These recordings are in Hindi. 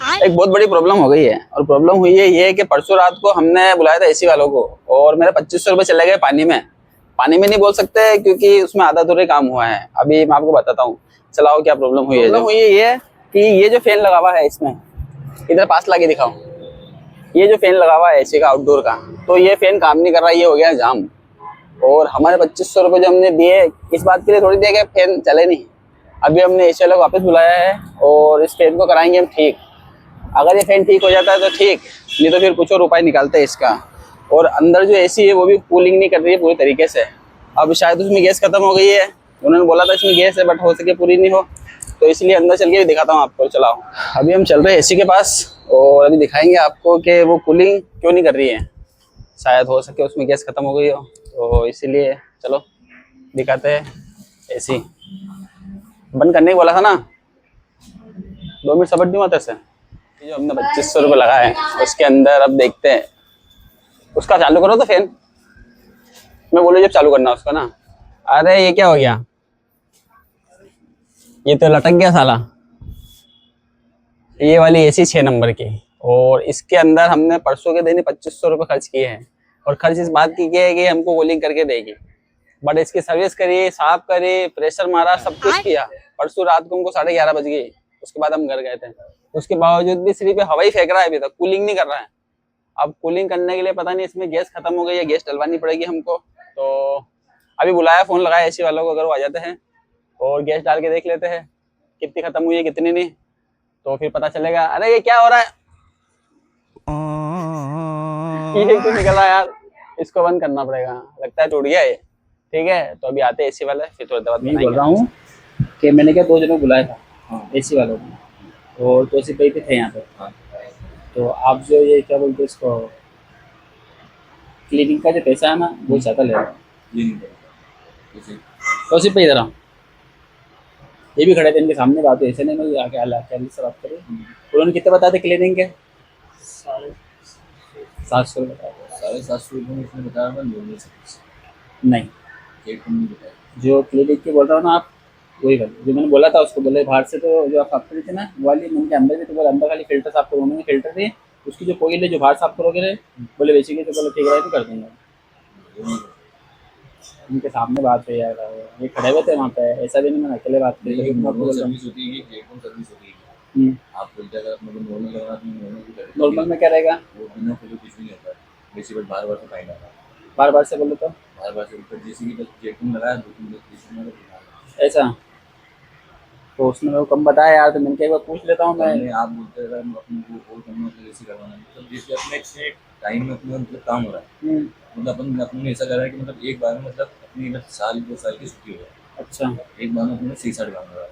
एक बहुत बड़ी प्रॉब्लम हो गई है और प्रॉब्लम हुई है ये कि परसों रात को हमने बुलाया था एसी वालों को और मेरे 2500 रुपये चले गए पानी में। पानी में नहीं बोल सकते क्योंकि उसमें आधा अधूरे काम हुआ है। अभी मैं आपको बताता हूँ। चलाओ क्या प्रॉब्लम हुई है। प्रॉब्लम हुई है ये कि ये जो फैन लगा हुआ है इसमें, इधर पास लाके दिखाओ। ये जो फैन लगा हुआ है एसी का आउटडोर का, तो ये फैन काम नहीं कर रहा, ये हो गया जाम। और हमारे 2500 रुपये जो हमने दिए इस बात के लिए थोड़ी दिए कि फैन चले नहीं। अभी हमने एसी वाले को वापस बुलाया है और इस फैन को कराएंगे हम ठीक। अगर ये फैन ठीक हो जाता है तो ठीक, नहीं तो फिर कुछ और उपाय निकालते हैं इसका। और अंदर जो एसी है वो भी कूलिंग नहीं कर रही है पूरी तरीके से। अब शायद उसमें गैस खत्म हो गई है। उन्होंने बोला था इसमें गैस है बट हो सके पूरी नहीं हो, तो इसलिए अंदर चल के भी दिखाता हूँ आपको। चलाओ। अभी हम चल रहे हैं एसी के पास और अभी दिखाएंगे आपको कि वो कूलिंग क्यों नहीं कर रही है। शायद हो सके उसमें गैस खत्म हो गई हो, तो इसीलिए चलो दिखाते हैं। एसी बंद करने को बोला था ना, 2 मिनट सबर नहीं होता ऐसे। ये जो हमने 2500 रुपये लगाए हैं उसके अंदर अब देखते हैं। उसका चालू करो तो फैन, मैं बोलूँ जब चालू करना उसका ना। अरे ये क्या हो गया, ये तो लटक गया साला। ये वाली एसी 6 नंबर की, और इसके अंदर हमने परसों के दिन ही 2500 रुपये खर्च किए हैं। और खर्च इस बात की है कि हमको कूलिंग करके देगी, बट इसकी सर्विस करी, साफ करी, प्रेशर मारा, सब कुछ किया। परसों रात को हमको 11:30 बज गई। उसके बाद हम घर गए थे। उसके बावजूद भी सिर्फ हवा ही फेंक रहा है, अभी तक कूलिंग नहीं कर रहा है। अब कूलिंग करने के लिए पता नहीं इसमें गैस खत्म हो गई है, गैस डलवानी पड़ेगी हमको। तो अभी बुलाया, फोन लगाया एसी वालों को, अगर वो आ जाते हैं और गैस डाल के देख लेते हैं कितनी खत्म हुई है कितनी नहीं, तो फिर पता चलेगा। अरे ये क्या हो रहा है, ये क्यों निकल रहा है यार, इसको बंद करना पड़ेगा, लगता है टूट गया ये। ठीक है, तो अभी आते हैं एसी वाले, फिर थोड़ी देर बाद बोल रहा हूँ कि मैंने क्या 2 जनों को बुलाया था एसी वालों को, और तो एसी पे थे यहाँ पे। तो आप जो ये क्या बोलते हैं इसको, क्लीनिंग का जो पैसा है ना वो ज़्यादा ले रहा है। तो उसी पे इधर आओ, ये भी खड़े थे, इनके सामने बात हुई, ऐसे नहीं मैं आके आके से बात करी। उन्होंने कितने बताते क्लीनिंग के? 750 बताया। 750 में इसने बताया था नॉर्मल सर्विस नहीं, एक कम नहीं बताया। जो क्लिनिक की बोल रहा हूँ ना आप, वही वाली जो मैंने बोला था उसको। बोले बाहर से तो जो आप साफ करी थी ना वाली, मन के अंदर भी तो बोले अंदर खाली फिल्टर साफ करो। उन्होंने फिल्टर दी, उसकी जो कोयल है जो बाहर साफ करोगे रे, बोले बेची गई, तो बोले ठीक है तो कर देंगे। उनके सामने बात हुई यार, ये खड़े हुए थे वहाँ पे, ऐसा भी नहीं मैंने अकेले बात की। नॉर्मल सर्विस होती है कि एकदम सर्विस होती है। आप फिल्टर अगर अपने नॉर्मल करना तो नॉर्मल भी करेंगे। नॉर्मल में क्या रहेगा? वो बिना फिल्टर कुछ भी नहीं होता है, बेसिक बट बार बार से फाइन आता है। बार बार से बोले तो बार बार से ऊपर जैसे कि बस जेटिंग लगाया 2-3 में ऐसा, तो उसने मेरे को कम बताया यार, तो मैंने कहा एक बार पूछ लेता हूँ मैं। आप बोलते हैं अपने को और करना तो जैसे करवाना है, मतलब जैसे अपने टाइम में अपना मतलब काम हो रहा है, मतलब अपने ऐसा कर रहा है कि मतलब एक बार में मतलब अपनी मतलब साल 2 साल की छुट्टी हो रहा है। अच्छा, एक बार में अपने 6-7 काम हो रहा है।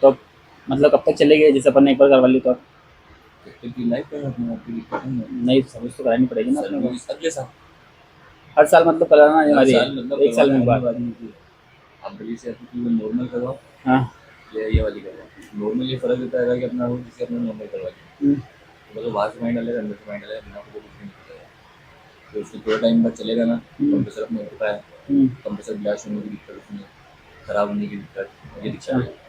तो मतलब कब तक चलेगी जैसे अपन ने एक बार करवा ली तो? लाइफ टाइम अपने आपकी दिक्कत नहीं, सर्विस तो करानी पड़ेगी ना अपने को अगले साल। हर साल मतलब कराना है हमारी, मतलब एक साल में बात नहीं। आप बड़ी से अपनी नॉर्मल करवाओ, हाँ, ये वाली करवाओ। नॉर्मल ये फर्क रहता है कि अपना वो जिसे अपने नॉर्मल करवा ली, मतलब बाहर से माइंड डालेगा, अंदर से माइंड डालेगा, बिना कुछ नहीं करेगा। तो उसको थोड़ा टाइम बाद चलेगा ना, कंप्रेसर अपने होता है, कंप्रेसर ब्लास्ट होने की दिक्कत, उसमें खराब होने की दिक्कत, ये दिक्कत है।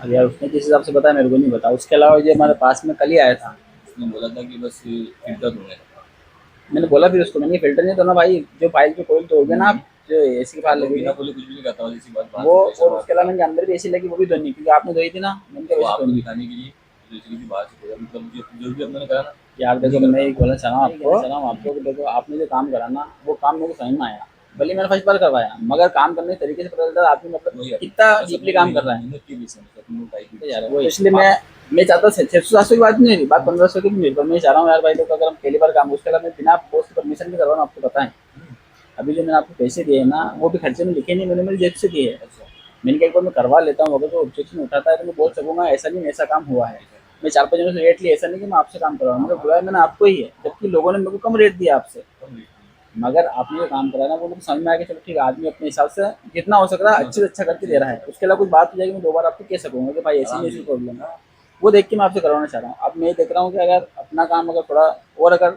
अरे यार उसने जिस हिसाब से बताया मेरे को नहीं बताया। उसके अलावा जो हमारे पास में कल ही आया था, उसने बोला था कि बस फिल्टर धोने। मैंने बोला फिर उसको, मैंने फिल्टर नहीं धोना भाई, जो फाइल जो कोई तो हो गया ना आप, जो एसी की फाइल लगी बिना बोले कुछ भी नहीं करता इसी बात वो। और उसके अलावा मैंने अंदर भी एसी लगी वो भी धोनी, क्योंकि आपने धोई थी ना, मैंने कहा आपको दिखाने के लिए की बात है, मतलब जो भी अपने करा ना यार। देखो मैं एक बोलना चाह रहा हूँ आपको, देखो आपने जो काम करा ना वो काम मेरे को समझ में आया, भले मैंने फर्स्ट बार करवाया, मगर काम करने के तरीके से पता चलता है आदमी मतलब कितना डीपली काम कर रहा है यार। वो इसलिए मैं चाहता हूँ 600-700 की बात नहीं है, बात 1500 की भी नहीं, पर मैं चाह रहा हूँ यार भाई देखो, अगर हम पहली बार काम, उसके अलावा मैं बिना बॉस की परमिशन भी करवा रहा हूँ, आपको पता है। अभी जो मैंने आपको पैसे दिए ना वो भी खर्चे में लिखे नहीं, मैंने मेरी जेब से दिए है। मैंने कहा एक बार मैं करवा लेता हूँ, अगर तो ऑब्जेक्शन उठाता है तो मैं बोल सकूँगा ऐसा नहीं ऐसा काम हुआ है। मैं 4-5 जनों से रेट लिया, ऐसा नहीं कि मैं आपसे काम करवा रहा हूँ, मैंने बुलाया मैंने आपको ही है, जबकि लोगों ने मेरे को कम रेट दिया आपसे। मगर आपने जो काम करा ना वो मुझे समझ में आया कि चलो ठीक है, आदमी अपने हिसाब से जितना हो सक रहा है अच्छे से अच्छा करके दे रहा है। उसके अलावा कुछ बात हो जाएगी मैं 2 बार आपको कह सकूँगा कि भाई ऐसी नहीं ऐसी प्रॉब्लम है, वो देख के मैं आपसे करवाना चाह रहा हूँ। अब मैं देख रहा हूँ कि अगर अपना काम अगर थोड़ा और अगर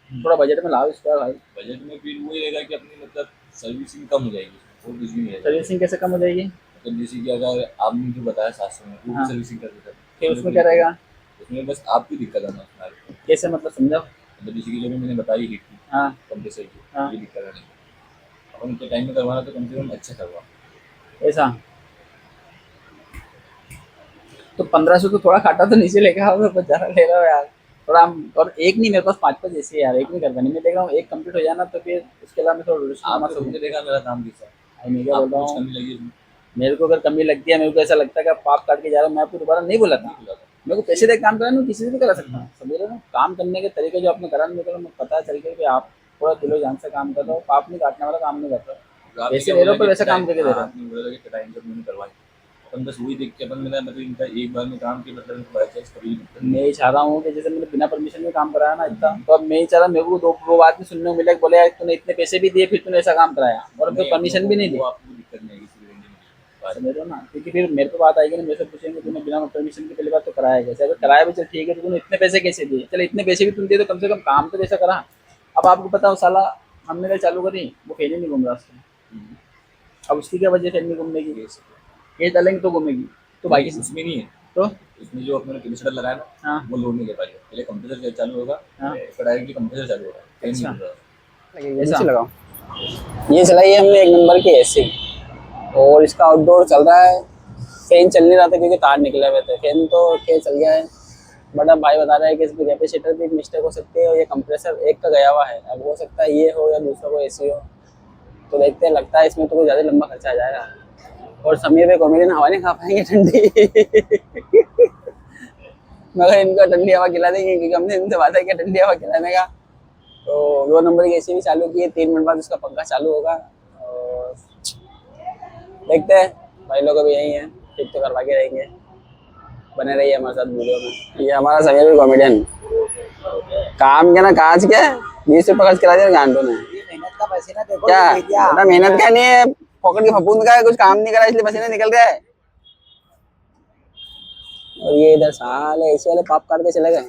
थोड़ा बजट में लाओ इसका भाई। बजट में फिर वही रहेगा कि अपनी मतलब सर्विसिंग कम हो जाएगी और कुछ भी नहीं है। सर्विसिंग कैसे कम हो जाएगी? तो जैसे कि अगर आपने जो बताया 700 में वो हाँ। भी सर्विसिंग कर देता फिर उसमें क्या रहेगा? उसमें बस आपकी दिक्कत आना उसमें आगे। कैसे, मतलब समझाओ। मतलब जैसे कि जो भी मैंने बताई हीट की हाँ कंप्रेसर की हाँ। ये दिक्कत आनी अपन उनके टाइम में करवाना तो कम से कम अच्छा करवा। ऐसा तो 1500 तो थोड़ा काटा तो नीचे लेके आओ, बस ज़्यादा ले रहा हो यार थोड़ा हम। और एक नहीं, मेरे पास 5-5 ऐसे ही यार, एक नहीं करता नहीं, मैं देख रहा हूँ एक कंप्लीट हो जाना तो फिर उसके बाद मैं थोड़ा रोटेशन आपने मार सबने सकूँ। देखा मेरा काम कैसा है, भाई मैं क्या बोल आपको रहा कुछ हूँ, कमी लगी इसमें? मेरे को अगर कमी लगती है, मेरे को ऐसा लगता है कि आप पाप काट के जा रहे हो, मैं आपको दोबारा नहीं बोला था। नहीं बोला था। मेरे को पैसे दे के काम कराना, किसी से भी करा सकता हूँ, समझ रहे हो ना? काम करने के तरीके जो आपने करा, मेरे को पता चल गया कि आप थोड़ा दिलो जान से काम कर रहे हो, पाप नहीं काटने वाला काम नहीं करते हो। तो आपने पैसे क्या ले रहे बोला हो पर कि वैसा काम टाइम, करके दे हाँ रहे हो। आपने बोला था कि टाइम जब मैंने करवाई अपन बस वही देख के अपन मेरा मतलब इनका एक बार में काम के मतलब इनको बाई चांस कभी नहीं मिलता। मैं ये चाह रहा हूँ कि जैसे मैंने बिना परमिशन में काम कराया ना इतना, तो अब मैं ही चाह रहा, मेरे को दो बात में सुनने को मिला कि बोले यार तूने इतने पैसे भी दिए फिर तूने ऐसा काम कराया और अब नहीं परमिशन भी नहीं दी। वो आपको दिक्कत नहीं आएगी इसी रेंज में। समझ रहे हो ना? क्योंकि फिर मेरे को बात आएगी ना, मेरे से पूछेंगे तूने बिना परमिशन के पहली बात तो कराया कैसे, अगर कराया भी चल ठीक है, तो तूने इतने पैसे कैसे दिए? चल इतने पैसे भी तुम दिए तो कम से कम काम तो वैसा करा। अब आपको पता हो साला, हमने कल चालू करी, वो फैन ही नहीं घूम रहा उसका। अब उसकी क्या वजह फैन नहीं घूमने की? ये डालेंगे तो घूमेगी, तो भाई बाकी उसमें नहीं है, तो इसमें जो अपने कैपेसिटर लगाया ना हाँ वो लोड नहीं ले पाएगा, पहले कंप्रेसर चालू होगा हाँ। उसका डायरेक्टली कंप्रेसर चालू होगा, फैन नहीं अच्छा। घूम रहा। लगेगी ऐसा नीचे लगाओ। ये चलाई है हमने एक नंबर की एसी, और इसका आउटडोर चल रहा है। फैन चल नहीं रहा था क्योंकि तार निकले हुए थे, फैन तो क्या चल गया है। बट अब भाई बता रहा है कि इसमें कैपेसिटर की मिस्टेक हो सकती है और ये कंप्रेसर एक का गया हुआ है, अब हो सकता है ये हो या दूसरा कोई एसी हो। तो देखते हैं, लगता है इसमें तो कुछ ज़्यादा लंबा खर्चा आ जाएगा। और समीर भाई कॉमेडियन हवा नहीं खा पाएंगे ठंडी मगर इनको ठंडी हवा खिला देंगे क्योंकि हमने इनसे बात है कि ठंडी हवा खिलाने का। तो 2 नंबर की एसी भी चालू की है, 3 मिनट बाद उसका पंखा चालू होगा। और देखते हैं, भाई लोग अभी यही हैं, ठीक तो करवा के रहेंगे। बने रहिए हमारे साथ वीडियो में। ये हमारा समीर भी कॉमेडियन, काम क्या ना काज के 20 रुपये खर्च करा दिया गांडों ने। मेहनत का पसीना देखो क्या बेटा, मेहनत का नहीं है, पॉकेट की फफूंद का है, कुछ काम नहीं करा इसलिए पसीना निकल गया है। और ये इधर साले एसी वाले पाप काट के चले गए।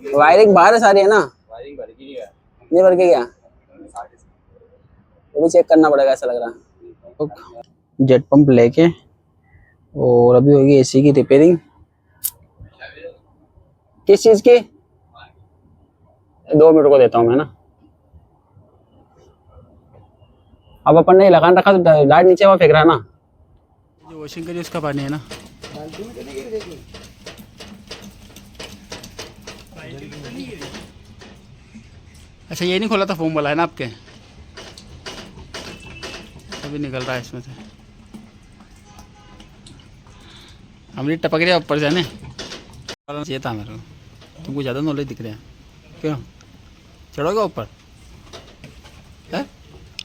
वायरिंग बाहर है सारी, है ना? वायरिंग भर की है, नहीं भर के क्या, वो भी चेक करना पड़ेगा ऐसा लग रहा। जेट पंप लेके और अभी होगी एसी की रिपेयरिंग। किस चीज की? 2 मिनट को देता हूँ मैं ना। अब अपन ने लगान रखा तो लाइट नीचे वहाँ फेंक रहा है ना। जो वॉशिंग करी उसका पानी है ना। अच्छा ये नहीं खोला था, फोम वाला है ना आपके, अभी निकल रहा है इसमें से। हमने टपक रहा ऊपर से ने चाहिए था मेरे को, तुमको ज़्यादा नॉलेज दिख रहा है। क्यों चढ़ोगे ऊपर? है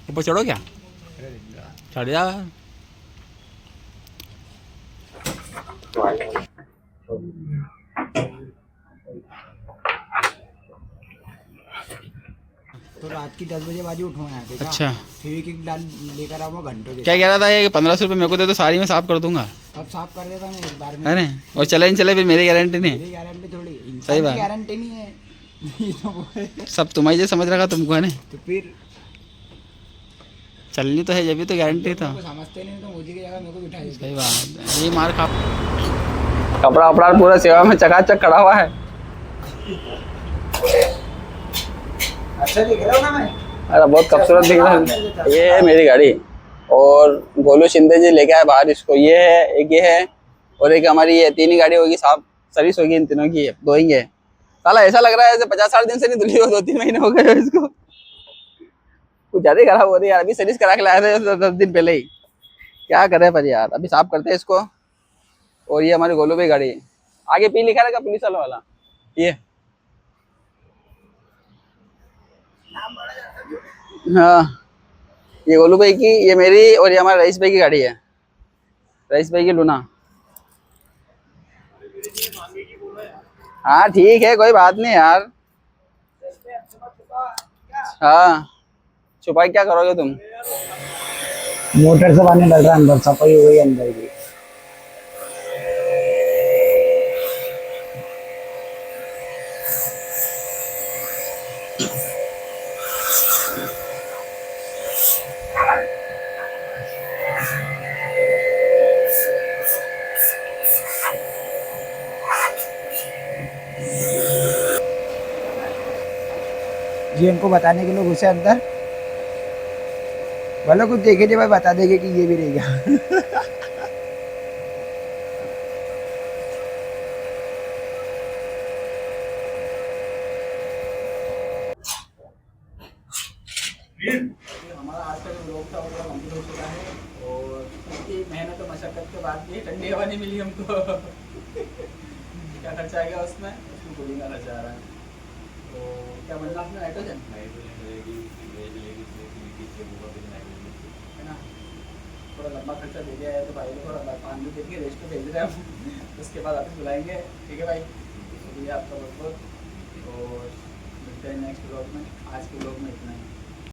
ऊपर चढ़ो क्या? चढ़ जा। तो रात की 10 बजे बाजू उठो यहाँ पे। अच्छा फेविक्विक डाल लेकर आओ, घंटों के। क्या कह रहा था ये 1500 रुपये मेरे को दे तो सारी मैं साफ कर दूंगा, अब साफ कर देता मैं एक बार में। है ना? और चले नहीं चले फिर मेरी गारंटी नहीं। मेरी गारंटी थोड़ी, सही इंसान बात। की गारंटी नहीं है ये तो वो है। सब तुम्हारी जो समझ रखा तुमको, है ना? तो फिर चलनी तो है जब भी तो गारंटी था। को समझते नहीं तो मुझे की जगह मेरे को बिठा देते। सही बात है, ये मार खा। कपड़ा वपड़ा पूरा सेवा में चकाचक खड़ा हुआ है। अच्छा दिख रहा हूँ ना मैं? अरे बहुत खूबसूरत दिख रहा है। ये है मेरी गाड़ी, और गोलू शिंदे जी लेके आए बाहर इसको। ये है एक, ये है, और एक हमारी ये 3 ही गाड़ी होगी साहब, सर्विस होगी इन तीनों की, धोएंगे। साला ऐसा लग रहा है जैसे 50-60 दिन से नहीं धुली हो, 2-3 महीने हो गए इसको। कुछ ज्यादा ही खराब हो रही है यार, अभी सर्विस करा के लाए थे 10 दिन पहले ही। क्या करे पर यार, अभी साफ करते हैं इसको। और ये हमारी गोलू भाई गाड़ी, आगे पी लिखा रहेगा पुलिस वाला। ये हाँ, ये गोलू भाई की, ये मेरी, और ये हमारे रईस भाई की गाड़ी है, रईस भाई की लूना। हाँ ठीक है, कोई बात नहीं यार। हाँ छुपाई क्या करोगे तुम? मोटर से पानी डल रहा है अंदर, सफाई हो गई अंदर की। जी उनको बताने के लोग उसे अंदर बोलो कुछ देखे नहीं भाई बता देंगे कि ये भी रहेगा हमारा आज का जो ब्लॉग था वो पूरा कंप्लीट हो चुका है और इतनी मेहनत और मशक्कत के बाद भी ठंडी हवा नहीं मिली हमको क्या खर्चा आ गया उसमें उसमें कूलिंग का खर्चा आ रहा है तो क्या बनना आपने नाइट्रोजन है ना थोड़ा लंबा खर्चा दे दिया है तो भाई को थोड़ा 5 दिन के रेस्ट पे भेज रहे हैं हम उसके बाद वापस बुलाएंगे ठीक है भाई शुक्रिया आपका बहुत बहुत और मिलते हैं नेक्स्ट ब्लॉग में आज के ब्लॉग में इतना ही